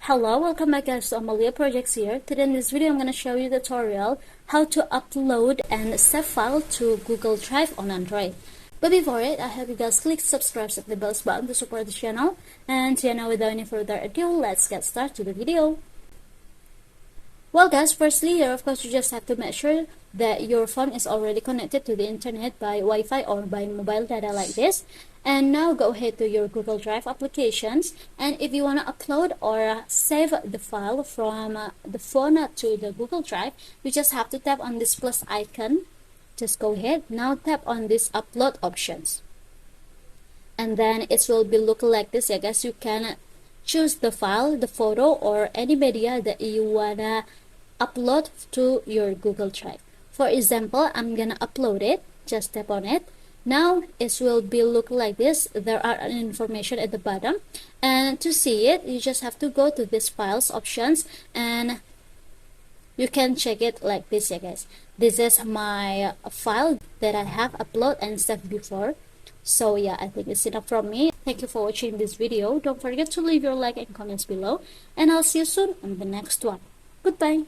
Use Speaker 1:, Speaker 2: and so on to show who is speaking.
Speaker 1: Hello, welcome back guys to Amalia Projects here. Today in this video I'm going to show you a tutorial how to upload and save file to Google Drive on Android. But before it, I hope you guys click subscribe and the bell button to support the channel. And now without any further ado, let's get started to the video. Well guys, firstly here of course you just have to make sure that your phone is already connected to the internet by Wi-Fi or by mobile data like this. And now go ahead to your Google Drive applications, and if you want to upload or save the file from the phone to the Google Drive, you just have to tap on this plus icon. Just go ahead, now tap on this upload options, and then it will be look like this. I guess you can choose the file, the photo, or any media that you wanna upload to your Google Drive. For example, I'm gonna upload it. Just tap on it. Now it will be look like this. There are information at the bottom, and to see it you just have to go to this files options and you can check it like this. Yeah guys, this is my file that I have uploaded and saved before. So yeah, I think it's enough from me. Thank you for watching this video. Don't forget to leave your like and comments below, and I'll see you soon on the next one. Goodbye.